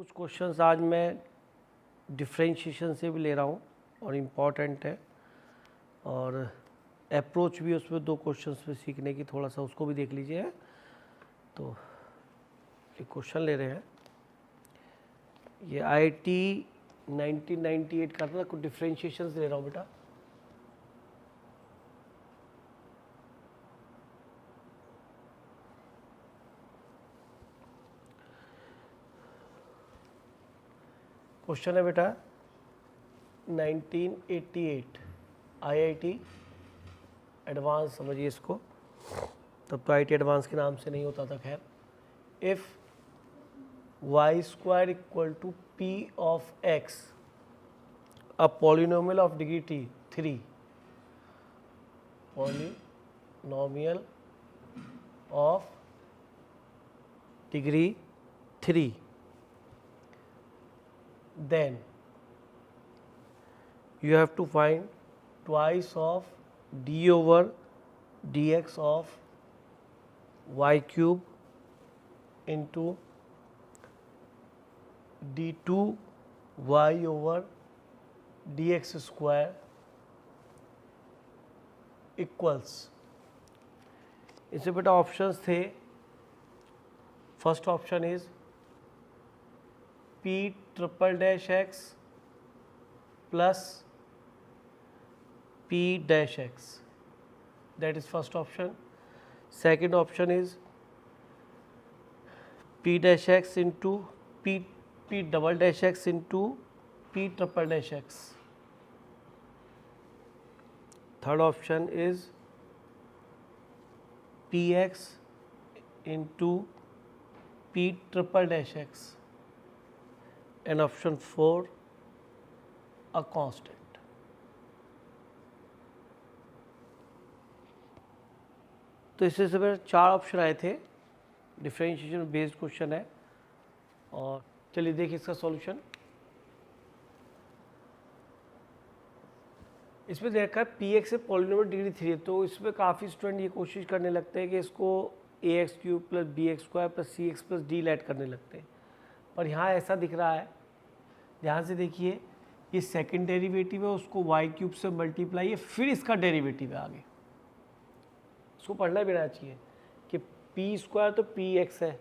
कुछ क्वेश्चंस आज मैं डिफरेंशिएशन से भी ले रहा हूँ और इम्पॉर्टेंट है, और अप्रोच भी उसमें 2 क्वेश्चंस पे सीखने की, थोड़ा सा उसको भी देख लीजिए। तो एक क्वेश्चन ले रहे हैं, ये IIT 1998 का था, कुछ डिफरेंशिएशन ले रहा हूँ बेटा। क्वेश्चन है बेटा 1988 IIT एडवांस, समझिए इसको, तब तो IIT एडवांस के नाम से नहीं होता था। खैर, if y square equal to p of x, a polynomial of degree 3, polynomial of degree 3, then you have to find twice of d over dx of y cube into d2 y over dx square equals, इससे बेटा options थे। First option is p triple dash x plus p dash x, that is first option. Second option is p dash x into p double dash x into p triple dash x. Third option is px into p triple dash x. And option 4, a constant. तो इससे से मेरे 4 option आए थे, differentiation based question है। और चलिए देखिए इसका सॉल्यूशन। इसमें देखा है px से पॉलिनोमियल डिग्री 3 है, तो इसमें काफ़ी स्टूडेंट ये कोशिश करने लगते हैं कि इसको ax cube plus bx square plus cx plus d add करने लगते हैं, पर यहाँ ऐसा दिख रहा है, ध्यान से देखिए, ये सेकंड डेरिवेटिव है, उसको y क्यूब से मल्टीप्लाई है, फिर इसका डेरिवेटिव है आगे। इसको पढ़ना भी रहना चाहिए कि p स्क्वायर तो px है,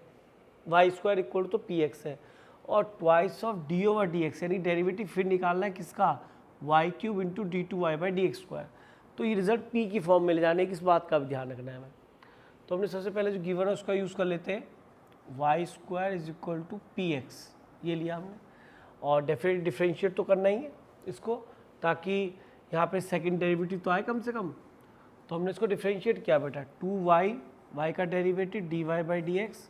y स्क्वायर इक्वल तो px है, और twice of d over dx, यानी डेरिवेटिव फिर निकालना है किसका, y cube into d2y by d x square. तो ये रिजल्ट p की फॉर्म में ले जाने की, इस बात का भी ध्यान रखना है हमें। तो हमने सबसे पहले जो गिवन है उसका यूज़ कर लेते हैं, y square is equal to px, ये लिया हमने, और डेफिनेटली डिफरेंशिएट तो करना ही है इसको, ताकि यहाँ पे सेकंड डेरिवेटिव तो आए कम से कम। तो हमने इसको डिफरेंशिएट किया बेटा, 2y, y का derivative dy by d x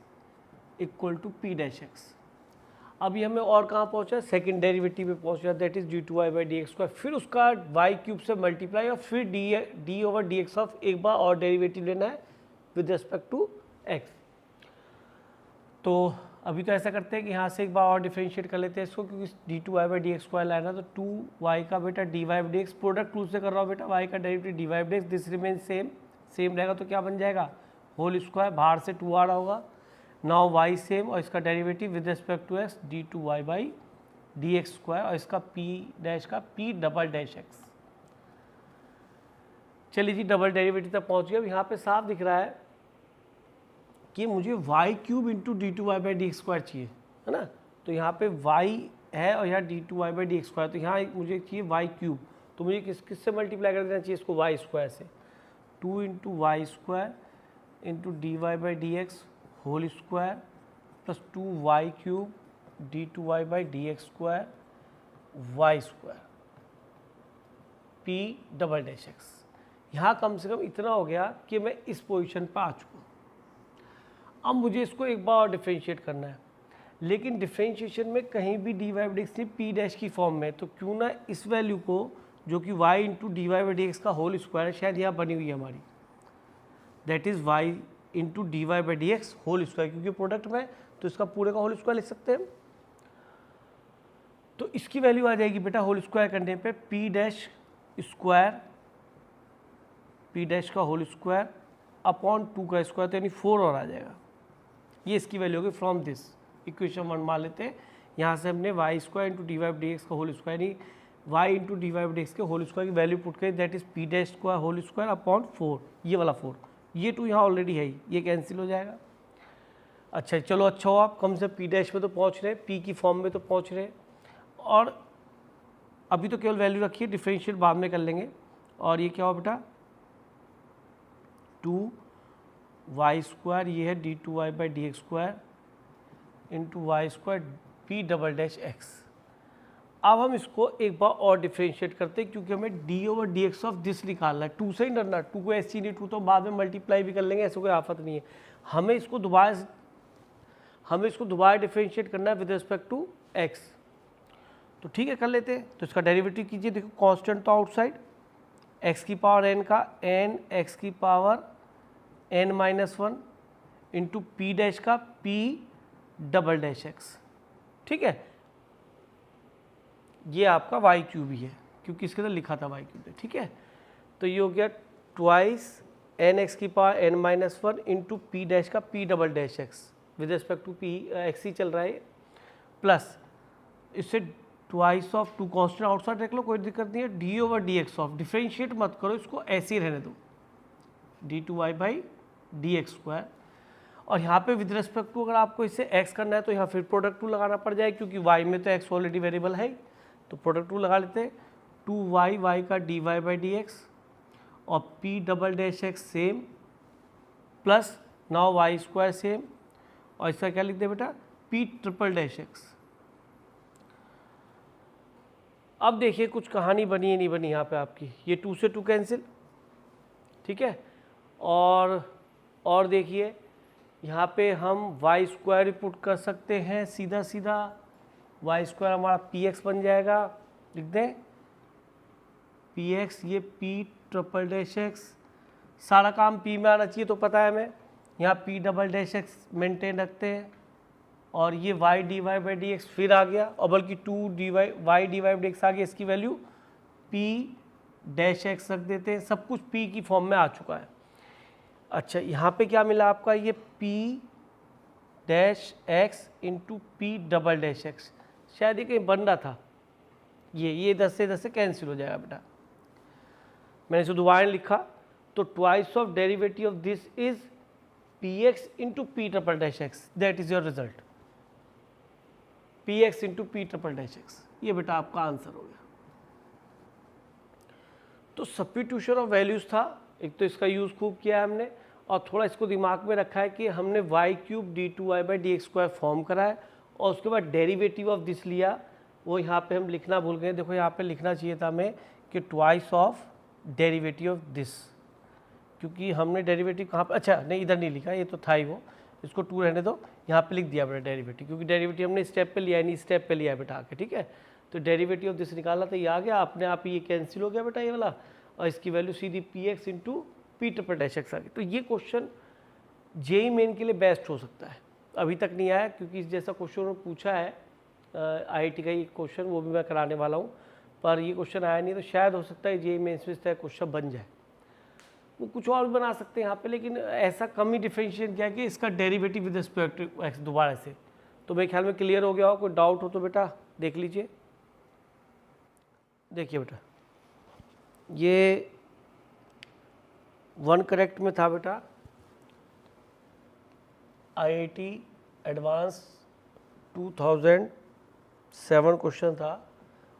equal to p dash x। अभी हमें और कहाँ पहुँचा, सेकंड डेरिवेटिव पे पहुँचा, that is d2y by d x square, फिर उसका y क्यूब से मल्टीप्लाई, और फिर d over d x of एक बार और डेरिवेटिव लेना है विद रिस्पेक्ट टू x। तो अभी तो ऐसा करते हैं कि यहाँ से एक बार और डिफरेंशिएट कर लेते हैं इसको, क्योंकि d2y by d x square लाना, तो 2y का बेटा dy by d x, product rule से कर रहा हूँ बेटा, y का derivative dy by d x, this remain same रहेगा, तो क्या बन जाएगा, होल स्क्वायर, बाहर से 2 आ रहा होगा, नाउ y सेम, और इसका derivative with respect to x d2y by d x square, और इसका p डैश का p डबल डैश x। चलिए जी, डबल डेरिवेटिव तक पहुँच गया। अब यहाँ पे साफ दिख रहा है कि मुझे y cube into d2y by d x square चाहिए, है ना। तो यहाँ पे y है और यहाँ d2y by d x square, तो यहाँ मुझे चाहिए y क्यूब, तो मुझे किससे मल्टीप्लाई कर देना चाहिए इसको, y स्क्वायर से, 2 into y square into d y by d x whole square plus 2y cube d2y by d x square y square p double dash x। यहाँ कम से कम इतना हो गया कि मैं इस पोजीशन पर आ चुका हूँ। अब मुझे इसको एक बार और डिफरेंशिएट करना है, लेकिन डिफरेंशिएशन में कहीं भी d y by d x नहीं, पी डैश की फॉर्म में, तो क्यों ना इस वैल्यू को, जो कि y into d y by d x का होल स्क्वायर है, शायद यहाँ बनी हुई है हमारी, that is y into d y by d x whole square, क्योंकि प्रोडक्ट में, तो इसका पूरे का होल स्क्वायर लिख सकते हैं हम। तो इसकी वैल्यू आ जाएगी बेटा होल स्क्वायर करने पे p dash square, p dash का होल स्क्वायर अपॉन 2 का स्क्वायर, तो यानी 4 और आ जाएगा। ये इसकी वैल्यू होगी फ्रॉम दिस इक्वेशन 1 मान लेते हैं यहाँ से हमने y square into d y d x का होल स्क्वायर, यानी y into d y d x के होल स्क्वायर की वैल्यू पुट करी, that is p dash square whole square upon 4, ये वाला 4, ये 2 यहाँ ऑलरेडी है ही, ये कैंसिल हो जाएगा। अच्छा चलो, अच्छा हो आप कम से पी डैश में तो पहुँच रहे, पी की फॉर्म में तो पहुँच रहे, और अभी तो केवल वैल्यू रखिए, डिफरेंशियल बाद में कर लेंगे। और ये क्या हो बेटा, 2 वाई स्क्वायर, ये है d two y by d x square into y square p double dash x. अब हम इसको एक बार और डिफ्रेंशिएट करते हैं, क्योंकि हमें D over d x of this निकालना है, 2 से ही डरना, 2 को ऐसी नहीं, 2 तो बाद में मल्टीप्लाई भी कर लेंगे, ऐसे कोई आफत नहीं है। हमें इसको दोबारा डिफ्रेंशिएट करना है विद रिस्पेक्ट टू एक्स। तो ठीक है, कर लेते हैं। तो इसका डेरिवेटिव कीजिए, देखो कांस्टेंट तो आउटसाइड, एक्स की पावर एन का एन एक्स की power n minus 1 into p dash का पी डबल डैश एक्स, ठीक है। ये आपका वाई क्यूब ही है, क्योंकि इसके अंदर लिखा था वाई क्यूब है, ठीक है। तो ये हो गया ट्वाइस एन एक्स की power n minus 1 into p dash का p double dash x, with respect to p x ही चल रहा है, प्लस इससे ट्वाइस ऑफ 2 कॉन्स्टेंट आउटसाइड रख लो, कोई दिक्कत नहीं है, d over d x of, differentiate मत करो, इसको ऐसे ही रहने दो, d two y by d x square. और यहाँ पे विद रिस्पेक्ट टू अगर आपको इससे x करना है तो यहाँ फिर प्रोडक्ट 2 लगाना पड़ जाए, क्योंकि y में तो x ऑलरेडी वेरिएबल है, तो प्रोडक्ट 2 लगा लेते हैं, 2y y का d y by d x और p double dash x same, plus now y square same, और इसका क्या लिखते हैं बेटा, p ट्रिपल डैश एक्स। अब देखिए कुछ कहानी बनी है नहीं बनी यहाँ पे आपकी, ये 2 से 2 कैंसिल, ठीक है। और देखिए यहाँ पे हम वाई स्क्वायर पुट कर सकते हैं, सीधा सीधा वाई स्क्वायर हमारा पी एक्स बन जाएगा, लिख दें पी एक्स, ये पी ट्रिपल डैश एक्स, सारा काम पी में आना चाहिए तो पता है हमें, यहाँ p double dash x maintain रखते हैं, और ये y d y by d x फिर आ गया, और बल्कि 2 d y y d y d x आ गया, इसकी वैल्यू पी डैश एक्स रख देते हैं, सब कुछ पी की फॉर्म में आ चुका है। अच्छा यहाँ पे क्या मिला आपका, ये p dash x into P double dash x, शायद ये कहीं बन रहा था, ये 10 से कैंसिल हो जाएगा बेटा, मैंने इसे दोबारा लिखा, तो twice of derivative of this is P x into p triple dash x, that is your result, P x into p triple dash x, ये बेटा आपका आंसर हो गया। तो सब्स्टिट्यूशन ऑफ वैल्यूज था, एक तो इसका यूज़ खूब किया है हमने, और थोड़ा इसको दिमाग में रखा है कि हमने y cube d two y by d x square form करा है, और उसके बाद डेरिवेटिव ऑफ दिस लिया, वो यहाँ पे हम लिखना भूल गए, देखो यहाँ पे लिखना चाहिए था हमें कि twice of derivative of this, क्योंकि हमने डेरिवेटिव कहाँ पे, अच्छा नहीं इधर नहीं लिखा, ये तो था ही वो, इसको 2 रहने दो, यहाँ पे लिख दिया बेटा डेरिवेटिव, क्योंकि डेरिवेटिव हमने स्टेप पे लिया है, नहीं स्टेप पे लिया है बेटा आके, ठीक है। तो डेरिवेटिव ऑफ दिस निकाला तो ये आ गया, अपने आप ये कैंसिल हो गया बेटा ये वाला, और इसकी वैल्यू सीधी p x into p triple dash x आ गई। तो ये क्वेश्चन जेई मेन के लिए बेस्ट हो सकता है, अभी तक नहीं आया, क्योंकि इस जैसा क्वेश्चन उन्होंने पूछा है आईआईटी का ये क्वेश्चन, वो भी मैं कराने वाला हूँ, पर ये क्वेश्चन आया नहीं, तो शायद हो सकता है जेई मेन्स में इस तरह क्वेश्चन बन जाए, वो कुछ और भी बना सकते हैं यहाँ पे, लेकिन ऐसा कम ही डिफरेंशिएट किया कि इसका derivative with respect to x दोबारा से। तो मेरे ख्याल में क्लियर हो गया हो, कोई डाउट हो तो बेटा देख लीजिए। देखिए बेटा ये 1 करेक्ट में था बेटा, आईआईटी एडवांस 2007 क्वेश्चन था,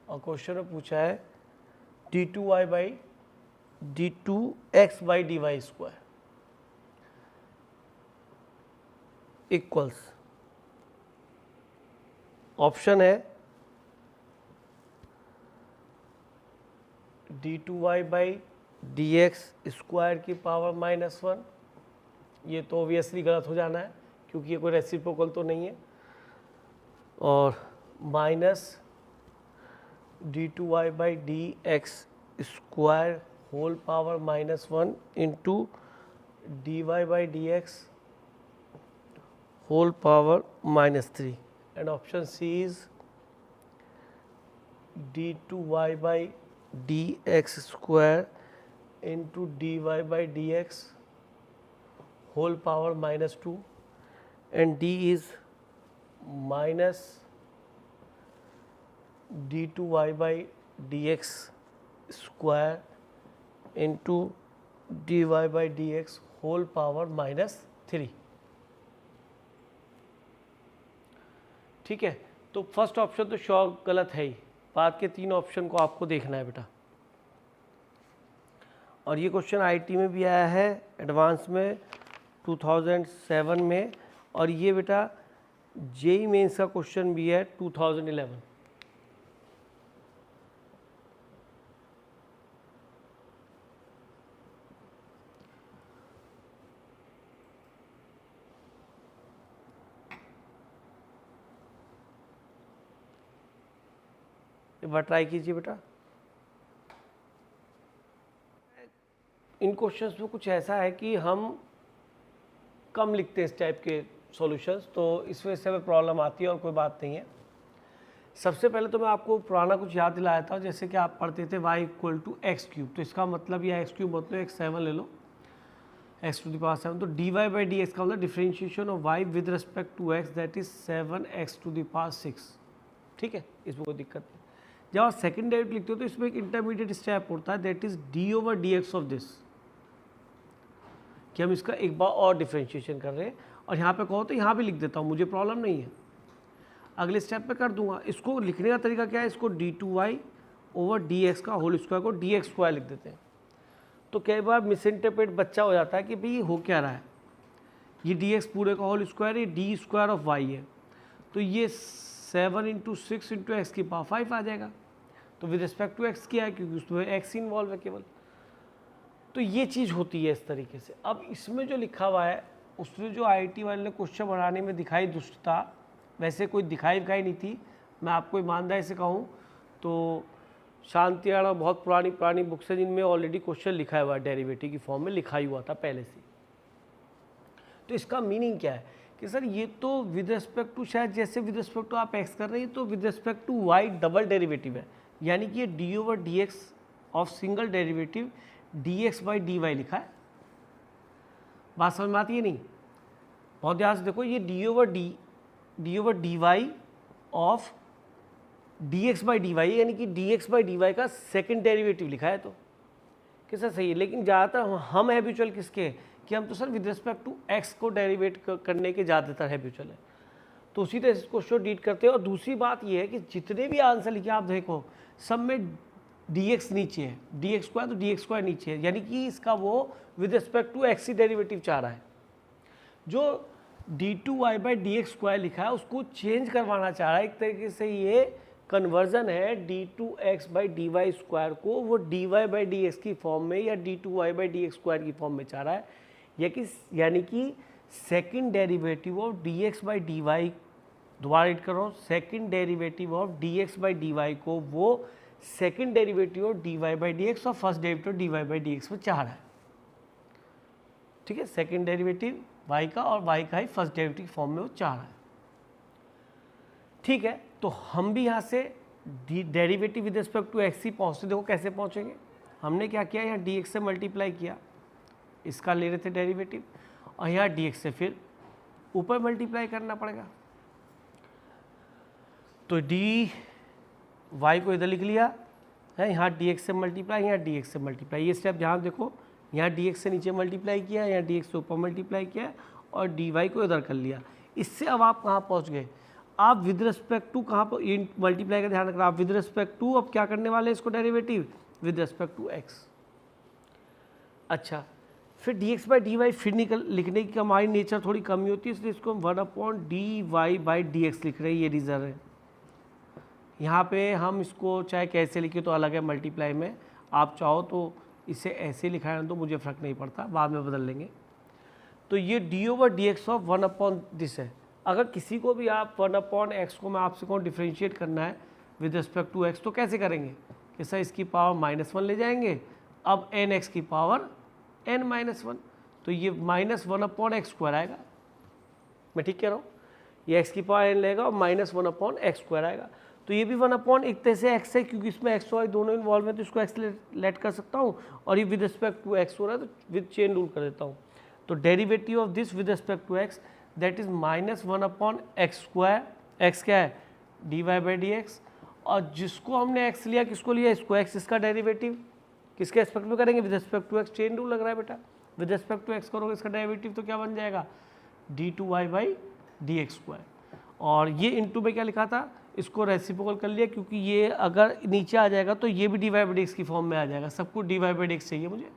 और क्वेश्चन में पूछा है d two y by d two x by d y square equals, option है d two y by d x square की पावर -1, ये तो ऑब्वियसली गलत हो जाना है, क्योंकि ये कोई रेसिप्रोकल तो नहीं है, और minus d two y by d x square whole power -1 into d y by d x whole power -3, and option C is d two y by d x square into d y by d x whole power -2, and D is minus d2y/dx square into dy/dx whole power -3। ठीक है, तो first option तो sure गलत है ही, बाद के 3 option को आपको देखना है बेटा। और ये क्वेश्चन आईटी में भी आया है एडवांस में 2007 में, और ये बेटा जेई मेंस का क्वेश्चन भी है 2011। एक बार ट्राई कीजिए बेटा। इन क्वेश्चंस में कुछ ऐसा है कि हम कम लिखते हैं इस टाइप के सॉल्यूशंस, तो इस वजह से हमें प्रॉब्लम आती है, और कोई बात नहीं है। सबसे पहले तो मैं आपको पुराना कुछ याद दिलाया था, जैसे कि आप पढ़ते थे y = x³, तो इसका मतलब यह x³ मतलब x7 ले लो, x⁻7, तो dy/dx का मतलब differentiation of y with respect to x, that is 7x⁻6। ठीक है, इसमें कोई दिक्कत नहीं। जब आप सेकेंड डेरिवेटिव लिखते हो तो इसमें एक इंटरमीडिएट स्टेप होता है, that is d/dx of this, कि हम इसका एक बार और डिफरेंशिएशन कर रहे हैं, और यहाँ पे कहो तो यहाँ भी लिख देता हूँ, मुझे प्रॉब्लम नहीं है, अगले स्टेप पे कर दूंगा। इसको लिखने का तरीका क्या है, इसको d2y/dx का होल स्क्वायर को dx² लिख देते हैं। तो कई बार मिस इंटरप्रेट बच्चा हो जाता है कि भाई ये हो क्या रहा है, ये dx पूरे का होल स्क्वायर, ये d² ऑफ y है, तो ये 7 × 6 × x⁵ आ जाएगा। तो विद रिस्पेक्ट टू x क्या है, क्योंकि उसमें x इन्वॉल्व है केवल। तो ये चीज़ होती है इस तरीके से। अब इसमें जो लिखा हुआ है, उसमें जो आईटी वाले ने क्वेश्चन बनाने में दिखाई दुष्टता, वैसे कोई दिखाई नहीं थी, मैं आपको ईमानदारी से कहूँ तो शांति राणा बहुत पुरानी बुक्स है जिनमें ऑलरेडी क्वेश्चन लिखा हुआ है, डेरिवेटिव की फॉर्म में लिखा ही हुआ था पहले से। तो इसका मीनिंग क्या है कि सर ये तो विद रिस्पेक्ट टू, शायद जैसे विद रिस्पेक्ट टू आप एक्स कर रहे हैं, तो with respect to y double derivative है, यानी कि ये d/dx of single derivative dx/dy लिखा है। बात समझ में आती है नहीं? बहुत ध्यान से देखो, ये d/dy ऑफ dx/dy यानी कि dx/dy का सेकंड डेरिवेटिव लिखा है, तो कैसा सही है। लेकिन ज़्यादातर हम हैबिचुअल किसके, कि हम तो sir with respect to x को डेरिवेट करने के ज़्यादातर हैबिचुअल है, तो उसी तरह से क्वेश्चन डीट करते हैं। और दूसरी बात ये है कि जितने भी आंसर लिखे आप देखो, सब में dx नीचे है, dx² तो dx² नीचे है, यानी कि इसका वो विद रिस्पेक्ट टू x ही डेरिवेटिव चाह रहा है। जो d2y/dx² लिखा है उसको चेंज करवाना चाह रहा है, एक तरीके से ये कन्वर्जन है d2x/dy² को वो dy/dx की फॉर्म में या d2y/dx² की फॉर्म में चाह रहा है, यानी कि सेकंड डेरिवेटिव ऑफ dx/dy, दोबारा रीड कर रहा हूँ, सेकंड डेरिवेटिव ऑफ dx/dy को वो सेकंड डेरिवेटिव ऑफ dy/dx और फर्स्ट डेरिवेटिव dy/dx में चाह रहा है। ठीक है, सेकंड डेरिवेटिव y का और y का ही फर्स्ट डेरिवेटिव फॉर्म में वो चाह रहा है। ठीक है, तो हम भी यहाँ से derivative with respect to x ही पहुँचते, देखो कैसे पहुँचेंगे। हमने क्या किया, यहाँ dx से मल्टीप्लाई किया, इसका ले रहे थे डेरिवेटिव, और यहाँ dx से फिर ऊपर मल्टीप्लाई करना पड़ेगा, तो dy को इधर लिख लिया है, यहाँ dx से मल्टीप्लाई, यहाँ dx से मल्टीप्लाई, ये स्टेप जहाँ देखो, यहाँ dx से नीचे मल्टीप्लाई किया, यहाँ dx से ऊपर मल्टीप्लाई किया, और dy को इधर कर लिया। इससे अब आप कहाँ पहुँच गए, आप विद रिस्पेक्ट टू कहाँ पर, इन मल्टीप्लाई का ध्यान रखना, आप विद रिस्पेक्ट टू अब क्या करने वाले हैं इसको derivative with respect to x। अच्छा, फिर dx/dy फिर लिखने की हमारी नेचर थोड़ी कमी होती है, इसलिए इसको हम 1/dy/dx लिख रहे हैं, ये रीज़न है। यहाँ पे हम इसको चाहे कैसे लिखे तो अलग है, मल्टीप्लाई में आप चाहो तो इसे ऐसे लिखा है तो मुझे फ़र्क नहीं पड़ता, बाद में बदल लेंगे। तो ये d/dx ऑफ 1/this है। अगर किसी को भी आप 1/x को मैं आपसे कहूँ डिफ्रेंशिएट करना है विद रिस्पेक्ट टू x, तो कैसे करेंगे कि सर इसकी पावर -1 ले जाएंगे, अब nx की पावर n-1, तो ये -1/x² आएगा। मैं ठीक कह रहा हूँ, ये x की पावर n लेगा और -1/x² आएगा। तो ये भी 1 एक तरह से x है, क्योंकि इसमें x और y दोनों इन्वॉल्व हैं, तो इसको x लेट कर सकता हूँ, और ये विद रिस्पेक्ट टू x हो रहा है तो विद चेन रूल कर देता हूँ। तो derivative of this with respect to x, that is -1/x², x क्या है dy/dx, और जिसको हमने x लिया, किसको लिया, इसको x, इसका डेरिवेटिव किसके एस्पेक्ट में करेंगे, with respect to x। Chain rule लग रहा है बेटा, विद रिस्पेक्ट टू x करोगे इसका डेरिवेटिव तो क्या बन जाएगा, d2y/dx²। और ये इनटू में क्या लिखा था, इसको रेसिप्रोकल कर लिया, क्योंकि ये अगर नीचे आ जाएगा तो ये भी dy/dx की फॉर्म में आ जाएगा, सब कुछ dy/dx चाहिए मुझे,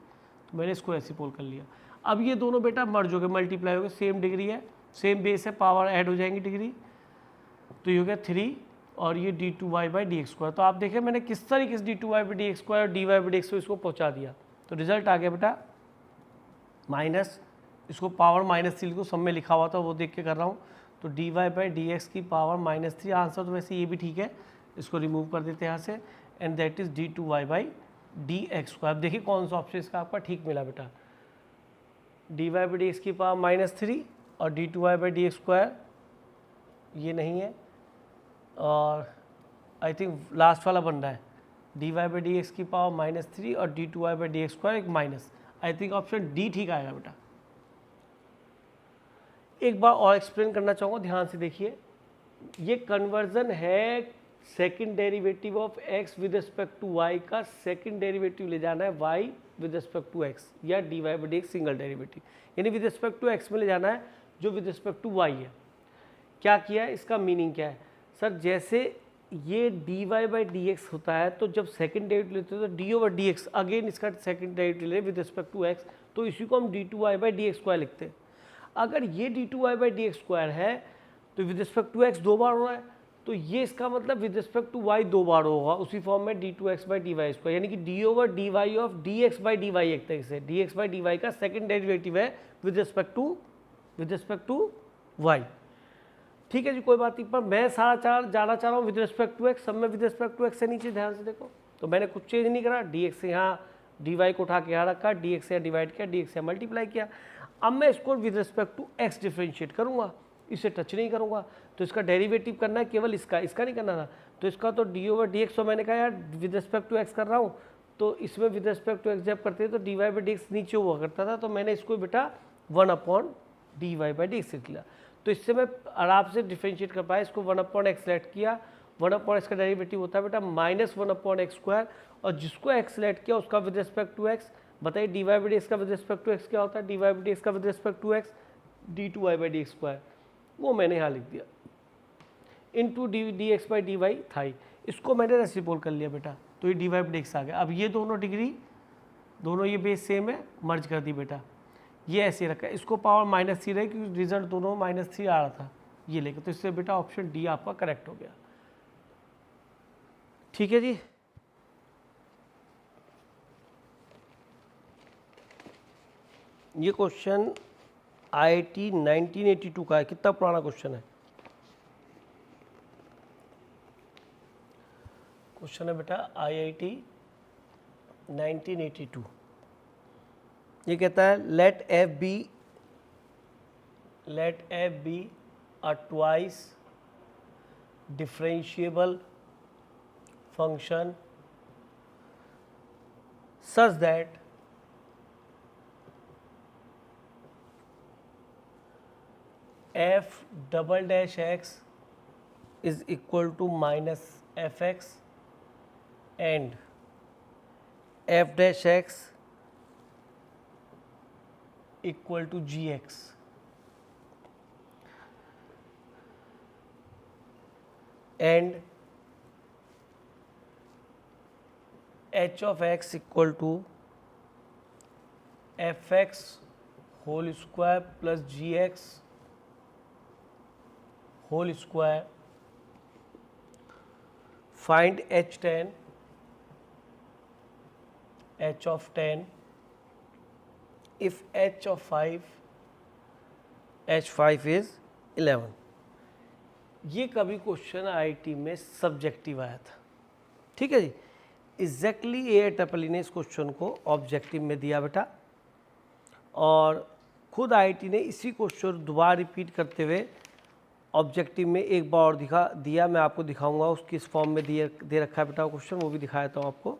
तो मैंने इसको रेसिप्रोकल कर लिया। अब ये दोनों बेटा मर्ज हो गए, मल्टीप्लाई हो गए, सेम डिग्री है, सेम बेस है, पावर ऐड हो जाएंगी डिग्री, तो ये हो गया 3 और ये d2y/dx²। तो आप देखें मैंने किस तरीके से d2y/dx² और dy/dx को इसको पहुंचा दिया, तो रिजल्ट आ गया बेटा माइनस, इसको पावर -3 को सब में लिखा हुआ था वो देख के कर रहा हूँ, तो dy/dx की पावर -3। आंसर तो वैसे ये भी ठीक है, इसको रिमूव कर देते हैं यहाँ से, एंड दैट इज d2y/dx²। अब देखिए कौन सा ऑप्शन इसका आपका ठीक मिला बेटा, dy/dx की पावर -3 और d2y/dx² ये नहीं है, और आई थिंक लास्ट वाला बन रहा है dy/dx की पावर -3 और d2y/dx² एक minus. I think option D ठीक आएगा बेटा। एक बार और एक्सप्लेन करना चाहूँगा, ध्यान से देखिए, ये कन्वर्जन है second derivative of x with respect to y का सेकंड डेरिवेटिव ले जाना है y with respect to x, या dy/dx सिंगल डेरिवेटिव, यानी विद रिस्पेक्ट टू x में ले जाना है जो विद रिस्पेक्ट टू y है। क्या किया है, इसका मीनिंग क्या है सर, जैसे ये dy/dx होता है तो जब सेकंड डेरिवेटिव लेते हैं तो d/dx, अगेन इसका सेकंड डेरिवेटिव ले विद रिस्पेक्ट टू x, तो इसी को हम d2y/dx² लिखते हैं। अगर ये d2y/dx² है तो विद रिस्पेक्ट टू x 2 बार हो रहा है, तो ये इसका मतलब विद रिस्पेक्ट टू y 2 बार होगा, उसी फॉर्म में d2x/dy², यानी कि d/dy ऑफ dx/dy एक तरीके से, dx/dy का सेकंड डेरिवेटिव है विद रिस्पेक्ट टू y। ठीक है जी, कोई बात नहीं, पर मैं सारा जाना चाह रहा हूँ विद रिस्पेक्ट टू x, सब में विद रिस्पेक्ट टू x से नीचे, ध्यान से देखो, तो मैंने कुछ चेंज नहीं करा, dx से यहाँ dy को उठा के यहाँ रखा, dx से डिवाइड किया, dx से मल्टीप्लाई किया। अब मैं इसको with respect to x differentiate करूँगा, इसे टच नहीं करूँगा, तो इसका डेरिवेटिव करना है केवल इसका नहीं करना था, तो इसका तो d/dx, तो मैंने कहा यार विद रिस्पेक्ट टू x कर रहा हूँ, तो इसमें विद रिस्पेक्ट टू x जब करते हैं तो dy/dx नीचे हुआ करता था, तो मैंने इसको बेटा 1/dy/dx लिख लिया, तो इससे मैं आराम से डिफ्रेंशिएट कर पाया, इसको 1/x सेलेक्ट किया, 1/x का डेरिवेटिव होता है बेटा -1/x², और जिसको x सेलेक्ट किया उसका विद रिस्पेक्ट टू x, बताइए dy/dx का विद रिस्पेक्ट टू x क्या होता है, dy/dx का with respect to x d2y/dx², वो मैंने यहाँ लिख दिया, इंटू dx/dy था ही, इसको मैंने रेसिप्रोकल कर लिया बेटा, तो ये dy/dx आ गया। अब ये दोनों डिग्री, दोनों ये बेस सेम है, मर्ज कर दी बेटा, ये ऐसे रखा है, इसको पावर -3 रहे क्योंकि रिजल्ट दोनों -3 आ रहा था, ये लेकर, तो इससे बेटा ऑप्शन डी आपका करेक्ट हो गया। ठीक है जी, ये क्वेश्चन IIT 1982 का है, कितना पुराना क्वेश्चन है, क्वेश्चन है बेटा IIT 1982। ये कहता है let f be a twice differentiable function such that f"x is equal to -fx and f"x equal to gx, and h of x equal to fx whole square plus gx whole square, find h10, h of 10 if h of 5 is 11। ये कभी question IIT में subjective आया था, ठीक है जी, exactly AIEEE ने इस question को ऑब्जेक्टिव में दिया बेटा, और खुद IIT ने इसी क्वेश्चन दोबारा रिपीट करते हुए ऑब्जेक्टिव में एक बार और दिया, मैं आपको दिखाऊंगा उसकी इस फॉर्म में दे रखा है बेटा क्वेश्चन, वो भी दिखाया था आपको।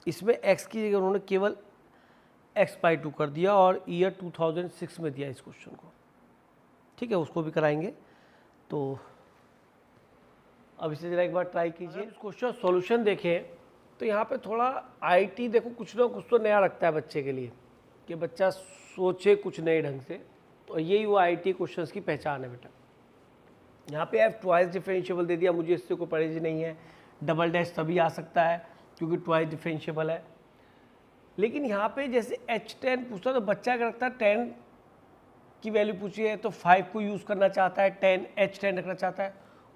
इसमें x की जगह उन्होंने केवल x/2 कर दिया और ईयर 2006 में दिया इस क्वेश्चन को, ठीक है, उसको भी कराएंगे। तो अब इसे जरा एक बार ट्राई कीजिए। इस क्वेश्चन सॉल्यूशन देखें तो यहाँ पे थोड़ा आईटी देखो कुछ ना कुछ तो नया रखता है बच्चे के लिए, कि बच्चा सोचे कुछ नए ढंग से। तो यही वो आईटी क्वेश्चंस की पहचान है बेटा। यहाँ पे एफ ट्वाइस डिफरेंशिएबल दे दिया, मुझे इससे कोई परहेज नहीं है। डबल डैश तभी आ सकता है क्योंकि ट्वाइस डिफरेंशिएबल है। लेकिन यहाँ पे जैसे H10 पूछता तो बच्चा क्या रखता है, 10 की वैल्यू पूछी है तो 5 को यूज़ करना चाहता है, H10 रखना चाहता है।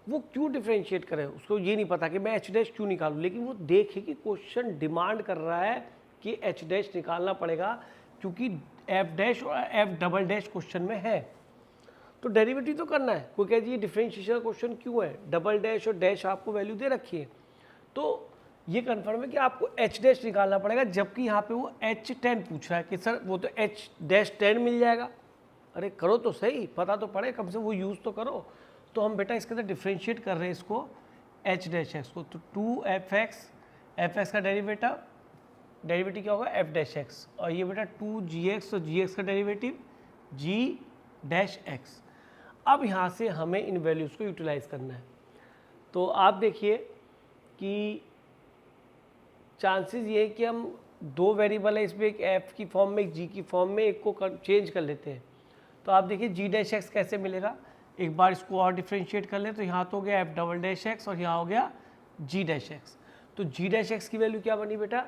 वो क्यों डिफरेंशिएट करे, उसको ये नहीं पता कि मैं H डैश क्यों निकालूं, लेकिन वो देखे कि क्वेश्चन डिमांड कर रहा है कि H डैश निकालना पड़ेगा क्योंकि F डैश और F डबल डैश क्वेश्चन में है। तो डेरिवेटिव तो करना है। कोई कहे जी ये डिफरेंशिएशन क्वेश्चन क्यों है, डबल डैश और डैश आपको वैल्यू दे रखी है, तो ये कन्फर्म है कि आपको H डैश निकालना पड़ेगा, जबकि यहाँ पे वो H10 पूछ रहा है कि सर वो तो H डैश 10 मिल जाएगा। अरे करो तो सही, पता तो पड़े, कम से वो यूज़ तो करो। तो हम बेटा इसके अंदर डिफ्रेंशिएट कर रहे हैं इसको H डैश एक्स को, तो 2fx का डेरिवेटिव क्या होगा f डैश एक्स, और ये बेटा 2gx, तो gx का डेरिवेटिव g डैश एक्स। अब यहाँ से हमें इन वैल्यूज़ को यूटिलाइज करना है। तो आप देखिए कि चांसेस ये है कि हम दो वेरिएबल है इसमें, एक f की फॉर्म में एक g की फॉर्म में, एक को चेंज कर लेते हैं। तो आप देखिए g डैश एक्स कैसे मिलेगा, एक बार इसको और डिफ्रेंशिएट कर ले तो यहाँ तो हो गया f डबल डैश एक्स और यहाँ हो गया g डैश एक्स। तो g डैश एक्स की वैल्यू क्या बनी बेटा,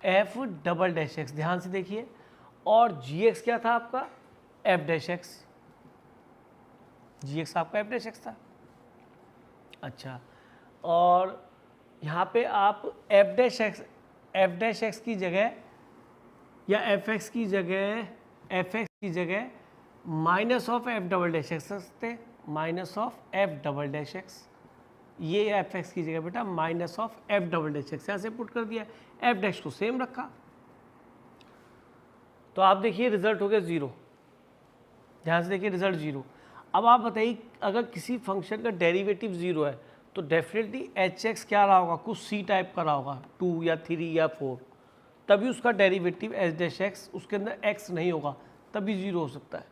f डबल डैश एक्स, ध्यान से देखिए, और gx क्या था आपका f डैश एक्स, gx आपका f डैश एक्स था। अच्छा, और यहाँ पे आप f डैश एक्स की जगह या fx की जगह minus of f double dash x सकते, minus of f double dash x, ये fx की जगह बेटा minus of f double dash x ऐसे पुट कर दिया, f डैश को सेम रखा। तो आप देखिए रिजल्ट हो गया 0, ध्यान से देखिए रिजल्ट 0। अब आप बताइए अगर किसी फंक्शन का डेरिवेटिव 0 है तो डेफिनेटली एच एक्स क्या रहा होगा, कुछ सी टाइप का रहा होगा, 2 या 3 या 4, तभी उसका डेरिवेटिव एच डैश एक्स, उसके अंदर एक्स नहीं होगा तभी 0 हो सकता है।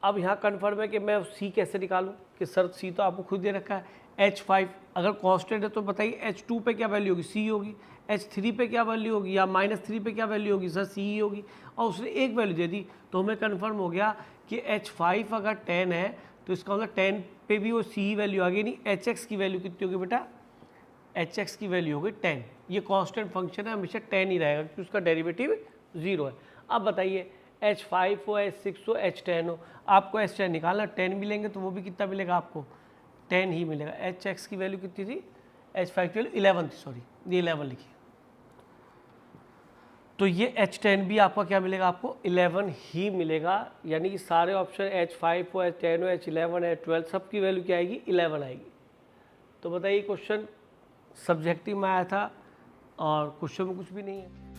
अब यहाँ कन्फर्म है कि मैं सी कैसे निकालूँ, कि सर सी तो आपको खुद दे रखा है, H5 अगर कांस्टेंट है तो बताइए H2 पे क्या वैल्यू होगी, सी होगी, H3 पे क्या वैल्यू होगी या -3 पे क्या वैल्यू होगी, सर सी ही होगी, और उसने एक वैल्यू दे दी तो हमें कन्फर्म हो गया कि H5 अगर 10 है तो इसका मतलब 10 पे भी वो सी ही वैल्यू आ गई, नहीं HX की वैल्यू कितनी होगी बेटा, HX की वैल्यू होगी 10। ये कांस्टेंट फंक्शन है, हमेशा 10 ही रहेगा क्योंकि उसका डेरिवेटिव 0 है। अब बताइए H5 हो, H6 हो, H10 हो, आपको H10 निकालना, 10 मिलेंगे तो वो भी कितना मिलेगा आपको, 10 ही मिलेगा। HX की वैल्यू कितनी थी, H5 की वैल्यू 11 थी, सॉरी ये 11 लिखी, तो ये H10 भी आपका क्या मिलेगा, आपको 11 ही मिलेगा। यानी कि सारे ऑप्शन H5 हो, H10 हो, H11 है, 12 सब की वैल्यू क्या आएगी, 11 आएगी। तो बताइए क्वेश्चन सब्जेक्टिव में आया था और क्वेश्चन में कुछ भी नहीं है।